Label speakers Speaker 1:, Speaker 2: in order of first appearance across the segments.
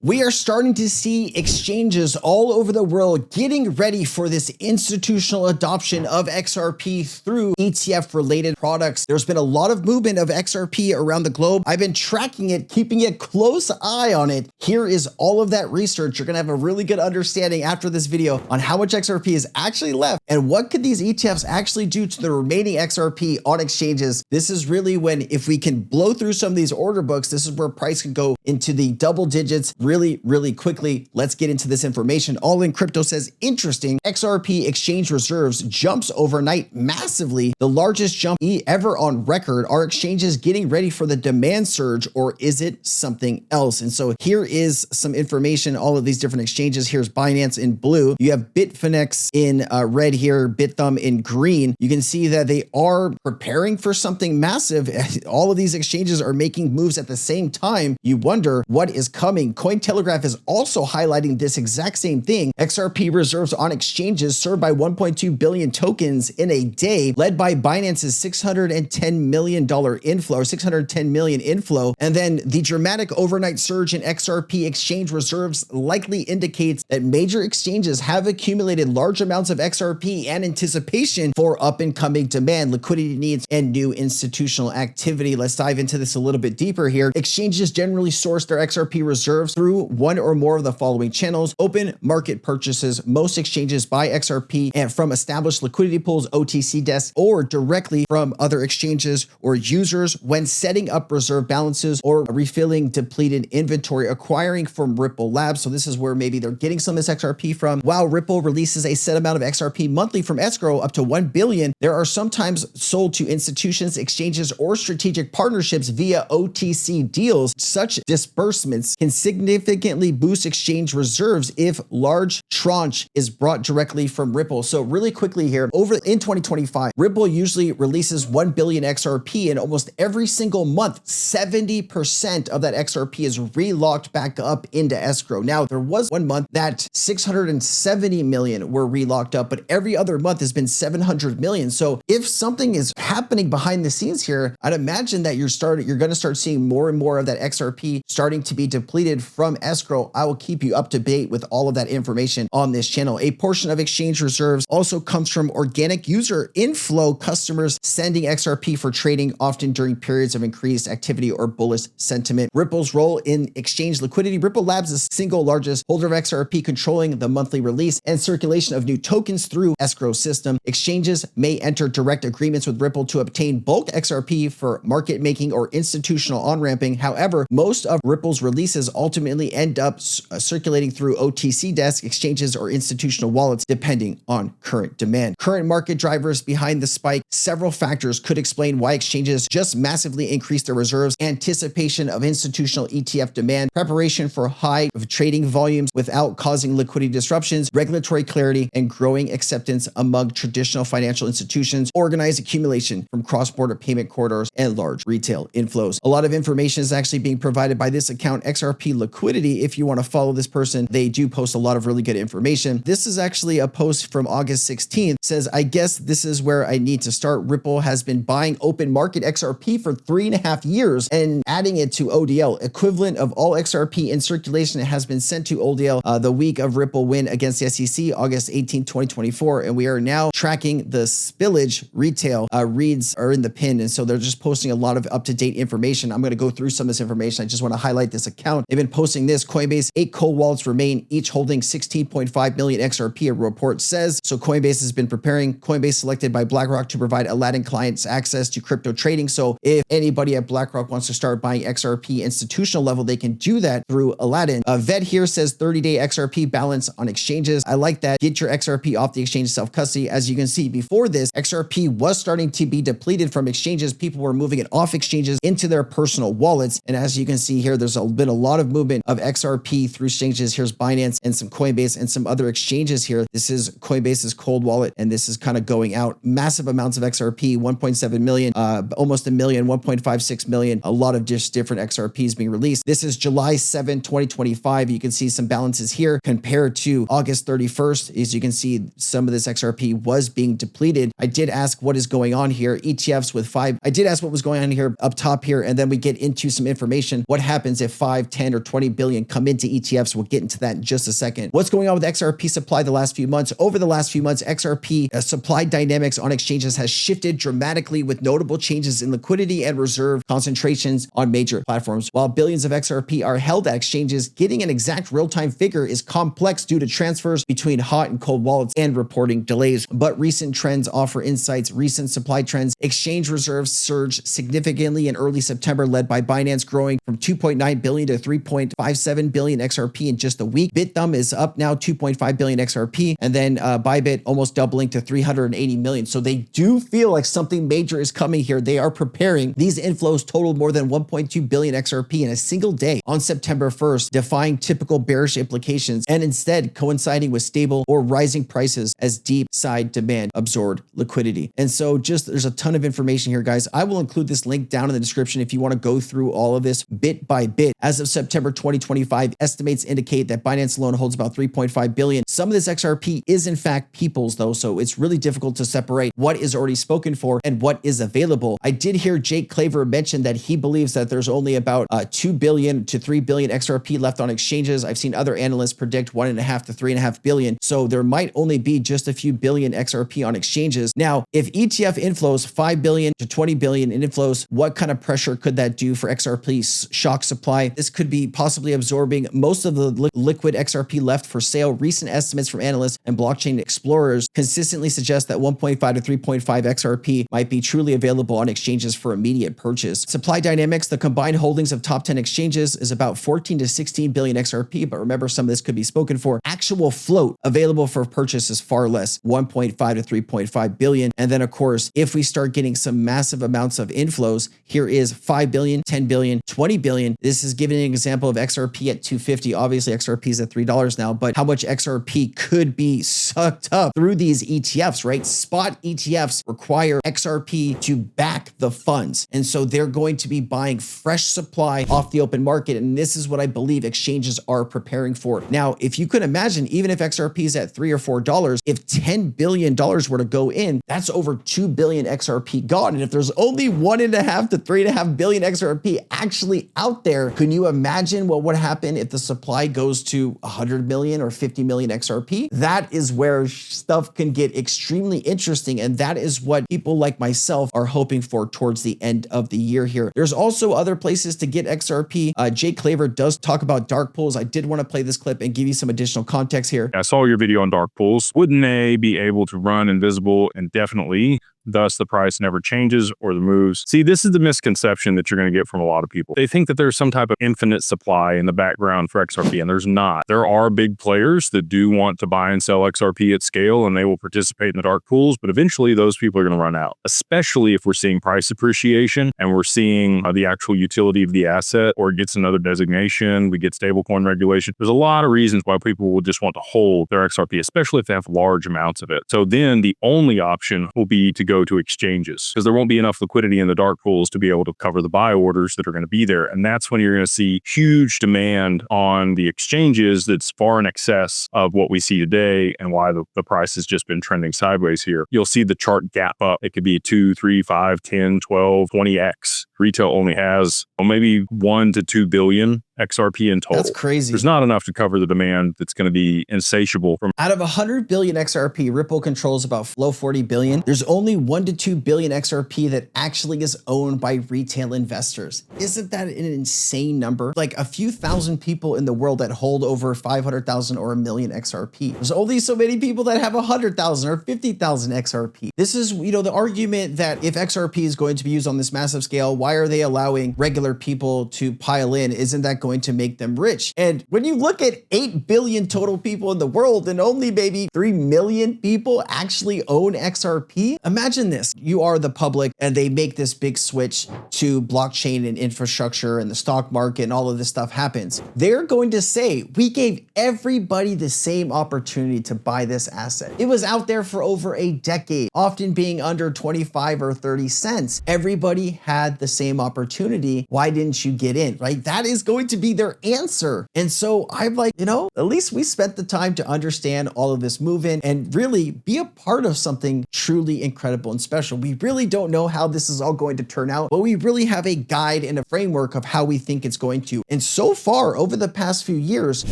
Speaker 1: We are starting to see exchanges all over the world getting ready for this institutional adoption of XRP through ETF-related products. There's been a lot of movement of XRP around the globe. I've been tracking it, keeping a close eye on it. Here is all of that research. You're gonna have a really good understanding after this video on how much XRP is actually left and what could these ETFs actually do to the remaining XRP on exchanges. This is really when, if we can blow through some of these order books, this is where price could go into the double digits really quickly. Let's get into this information. All in Crypto says, interesting, XRP exchange reserves jumps overnight massively, the largest jump ever on record. Are exchanges getting ready for the demand surge, or is it something else? And so here is some information, all of these different exchanges. Here's Binance in blue. You have Bitfinex in red here, Bithumb in green. You can see that they are preparing for something massive. All of these exchanges are making moves at the same time. You wonder what is coming. Cointelegraph is also highlighting this exact same thing. XRP reserves on exchanges served by 1.2 billion tokens in a day, led by Binance's $610 million inflow, or 610 million inflow. And then the dramatic overnight surge in XRP exchange reserves likely indicates that major exchanges have accumulated large amounts of XRP in anticipation for up and coming demand, liquidity needs, and new institutional activity. Let's dive into this a little bit deeper here. Exchanges generally source their XRP reserves through one or more of the following channels: open market purchases. Most exchanges buy XRP and from established liquidity pools, OTC desks, or directly from other exchanges or users when setting up reserve balances or refilling depleted inventory, acquiring from Ripple Labs. So this is where maybe they're getting some of this XRP from. While Ripple releases a set amount of XRP monthly from escrow up to 1 billion, there are sometimes sold to institutions, exchanges, or strategic partnerships via OTC deals. Such disbursements can significantly boost exchange reserves if large tranche is brought directly from Ripple. So really quickly here, over in 2025, Ripple usually releases 1 billion XRP, and almost every single month, 70% of that XRP is relocked back up into escrow. Now, there was one month that 670 million were relocked up, but every other month has been 700 million. So if something is happening behind the scenes here, I'd imagine that you're going to start seeing more and more of that XRP starting to be depleted from escrow. I will keep you up to date with all of that information on this channel. A portion of exchange reserves also comes from organic user inflow, customers sending XRP for trading, often during periods of increased activity or bullish sentiment. Ripple's role in exchange liquidity. Ripple Labs is the single largest holder of XRP, controlling the monthly release and circulation of new tokens through escrow system. Exchanges may enter direct agreements with Ripple to obtain bulk XRP for market making or institutional on-ramping. However, most of Ripple's releases ultimately end up circulating through OTC desks, exchanges, or institutional wallets, depending on current demand. Current market drivers behind the spike. Several factors could explain why exchanges just massively increased their reserves: anticipation of institutional ETF demand, preparation for high trading volumes without causing liquidity disruptions, regulatory clarity, and growing acceptance among traditional financial institutions, organized accumulation from cross-border payment corridors, and large retail inflows. A lot of information is actually being provided by this account, XRP Liquidity. If you want to follow this person, they do post a lot of really good information. This is actually a post from August 16th. It says, I guess this is where I need to start. Ripple has been buying open market XRP for 3.5 years and adding it to ODL. Equivalent of all XRP in circulation has been sent to ODL the week of Ripple win against the SEC, August 18, 2024. And we are now tracking the spillage. Retail reads are in the pin. And so they're just posting a lot of up-to-date information. I'm going to go through some of this information. I just want to highlight this account. They've been posting this. Coinbase, 8 cold wallets remain, each holding 16.5 million XRP, a report says. So Coinbase has been preparing. Coinbase selected by BlackRock to provide Aladdin clients access to crypto trading. So if anybody at BlackRock wants to start buying XRP institutional level, they can do that through Aladdin. Vet here says 30-day XRP balance on exchanges. I like that. Get your XRP off the exchange self-custody. As you can see, before this, XRP was starting to be depleted from exchanges. People were moving it off exchanges into their personal wallets. And as you can see here, there's been a lot of movement of XRP through exchanges. Here's Binance and some Coinbase and some other exchanges here. This is Coinbase's cold wallet, and this is kind of going out. Massive amounts of XRP, 1.7 million, almost a million, 1.56 million, a lot of just different XRPs being released. This is July 7, 2025. You can see some balances here compared to August 31st. As you can see, some of this XRP was being depleted. I did ask what is going on here. ETFs with 5. I did ask what was going on here up top here, and then we get into some information. What happens if 5, 10, or 20 billion come into ETFs. We'll get into that in just a second. What's going on with XRP supply the last few months? Over the last few months, XRP supply dynamics on exchanges has shifted dramatically with notable changes in liquidity and reserve concentrations on major platforms. While billions of XRP are held at exchanges, getting an exact real-time figure is complex due to transfers between hot and cold wallets and reporting delays. But recent trends offer insights. Recent supply trends: exchange reserves surged significantly in early September, led by Binance growing from 2.9 billion to 3.57 billion XRP in just a week. BitThumb is up now 2.5 billion XRP, and then Bybit almost doubling to 380 million. So they do feel like something major is coming here. They are preparing. These inflows totaled more than 1.2 billion XRP in a single day on September 1st, defying typical bearish implications and instead coinciding with stable or rising prices as deep side demand absorbed liquidity. And so there's a ton of information here, guys. I will include this link down in the description if you want to go through all of this bit by bit. As of September 2025, estimates indicate that Binance alone holds about 3.5 billion. Some of this XRP is in fact people's though, so it's really difficult to separate what is already spoken for and what is available. I did hear Jake Claver mention that he believes that there's only about 2 billion to 3 billion XRP left on exchanges. I've seen other analysts predict 1.5 to 3.5 billion. So there might only be just a few billion XRP on exchanges. Now, if ETF inflows 5 billion to 20 billion in inflows, what kind of pressure could that do for XRP's shock supply? This could be possibly absorbing most of the liquid XRP left for sale. Recent estimates from analysts and blockchain explorers consistently suggest that 1.5 to 3.5 XRP might be truly available on exchanges for immediate purchase. Supply dynamics: the combined holdings of top 10 exchanges is about 14 to 16 billion XRP, but remember, some of this could be spoken for. Actual float available for purchase is far less, 1.5 to 3.5 billion. And then of course, if we start getting some massive amounts of inflows, here is 5 billion, 10 billion, 20 billion. This is giving an example of XRP at 250. Obviously XRP is at $3 now, but how much XRP could be sucked up through these ETFs, right? Spot ETFs require XRP to back the funds. And so they're going to be buying fresh supply off the open market. And this is what I believe exchanges are preparing for. Now, if you could imagine, even if XRP is at $3 or $4, if $10 billion were to go in, that's over 2 billion XRP gone. And if there's only 1.5 to 3.5 billion XRP actually out there, can you imagine what would happen if the supply goes to 100 million or 50 million XRP? That is where stuff can get extremely interesting. And that is what people like myself are hoping for towards the end of the year here. There's also other places to get XRP. Jake Claver does talk about dark pools. I did want to play this clip and give you some additional context here.
Speaker 2: I saw your video on dark pools. Wouldn't they be able to run invisible indefinitely? Thus, the price never changes or the moves. See, this is the misconception that you're going to get from a lot of people. They think that there's some type of infinite supply in the background for XRP, and there's not. There are big players that do want to buy and sell XRP at scale, and they will participate in the dark pools, but eventually those people are going to run out, especially if we're seeing price appreciation and we're seeing the actual utility of the asset, or it gets another designation, we get stablecoin regulation. There's a lot of reasons why people will just want to hold their XRP, especially if they have large amounts of it. So then the only option will be to go to exchanges, because there won't be enough liquidity in the dark pools to be able to cover the buy orders that are going to be there. And that's when you're going to see huge demand on the exchanges that's far in excess of what we see today, and why the price has just been trending sideways here. You'll see the chart gap up. It could be 2, 3, 5, 10, 12, 20x. Retail only has maybe 1 to 2 billion XRP in total.
Speaker 1: That's crazy.
Speaker 2: There's not enough to cover the demand that's going to be insatiable.
Speaker 1: Out of 100 billion XRP, Ripple controls about low 40 billion. There's only 1 to 2 billion XRP that actually is owned by retail investors. Isn't that an insane number? Like a few thousand people in the world that hold over 500,000 or a million XRP. There's only so many people that have 100,000 or 50,000 XRP. This is, the argument that if XRP is going to be used on this massive scale, why are they allowing regular people to pile in? Isn't that going to make them rich? And when you look at 8 billion total people in the world and only maybe 3 million people actually own XRP, imagine this. You are the public and they make this big switch to blockchain and infrastructure and the stock market and all of this stuff happens. They're going to say, we gave everybody the same opportunity to buy this asset. It was out there for over a decade, often being under 25 or 30 cents. Everybody had the same opportunity. Why didn't you get in, right? That is going to be their answer. And so I'm like, you know, at least we spent the time to understand all of this movement and really be a part of something truly incredible and special. We really don't know how this is all going to turn out, but we really have a guide and a framework of how we think it's going to. And so far, over the past few years,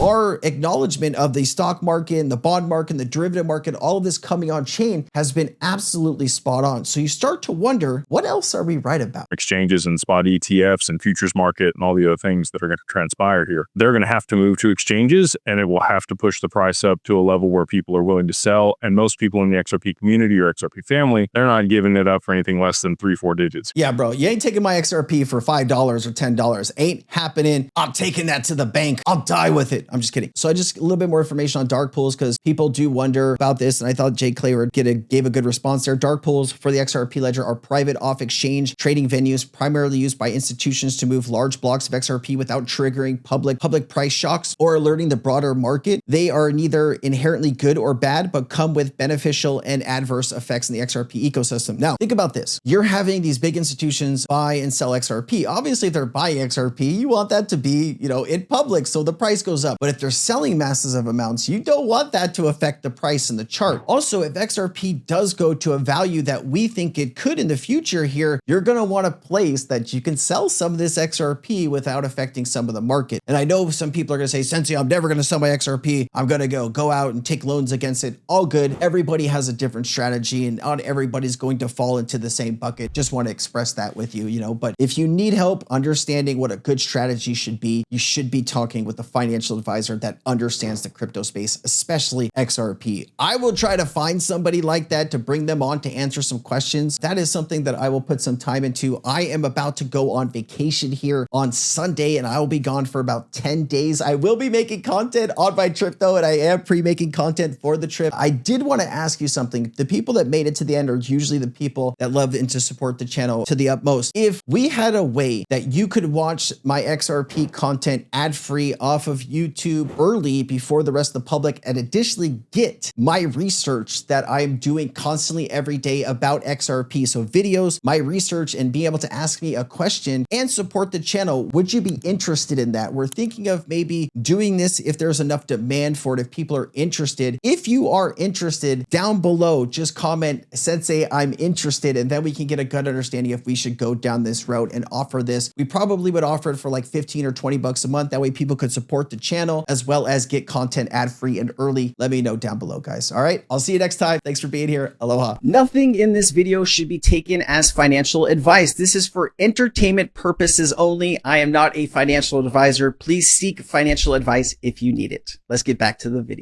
Speaker 1: our acknowledgement of the stock market and the bond market and the derivative market, all of this coming on chain has been absolutely spot on. So you start to wonder, what else are we right about?
Speaker 2: Exchanges and spot ETFs and futures market and all the other things that are going to transpire here. They're going to have to move to exchanges, and it will have to push the price up to a level where people are willing to sell. And most people in the XRP community or XRP family, they're not giving it up for anything less than 3-4 digits.
Speaker 1: Yeah, bro, you ain't taking my XRP for $5 or $10. Ain't happening. I'm taking that to the bank. I'll die with it. I'm just kidding. So I just a little bit more information on dark pools because people do wonder about this. And I thought Jay Clay gave a good response there. Dark pools for the XRP ledger are private off-exchange trading venues primarily used by institutions to move large blocks of XRP without triggering public price shocks or alerting the broader market. They are neither inherently good or bad, but come with beneficial and adverse effects in the XRP ecosystem. Now, think about this. You're having these big institutions buy and sell XRP. Obviously, if they're buying XRP, you want that to be, in public, so the price goes up. But if they're selling masses of amounts, you don't want that to affect the price in the chart. Also, if XRP does go to a value that we think it could in the future here, you're going to want a place that you can sell some of this XRP without affecting some of the market. And I know some people are going to say, Sensei, I'm never going to sell my XRP. I'm going to go out and take loans against it. All good. Everybody has a different strategy and not everybody's going to fall into the same bucket. Just want to express that with you, but if you need help understanding what a good strategy should be, you should be talking with a financial advisor that understands the crypto space, especially XRP. I will try to find somebody like that to bring them on to answer some questions. That is something that I will put some time into. I am about to go on vacation here on Sunday and I will be gone for about 10 days. I will be making content on my trip though, and I am pre-making content for the trip. I did want to ask you something. The people that made it to the end are usually the people that love and to support the channel to the utmost. If we had a way that you could watch my XRP content ad-free off of YouTube early before the rest of the public and additionally get my research that I'm doing constantly every day about XRP. So videos, my research, and being able to ask me a question and support the channel. Would you be interested in that? We're thinking of maybe doing this if there's enough demand for it, if people are interested. If you are interested, down below, just comment, Sensei, I'm interested, and then we can get a good understanding if we should go down this route and offer this. We probably would offer it for like 15 or 20 bucks a month. That way people could support the channel as well as get content ad-free and early. Let me know down below, guys. All right, I'll see you next time. Thanks for being here. Aloha. Nothing in this video should be taken as financial advice. This is for entertainment purposes only. I am not a financial advisor. Please seek financial advice if you need it. Let's get back to the video.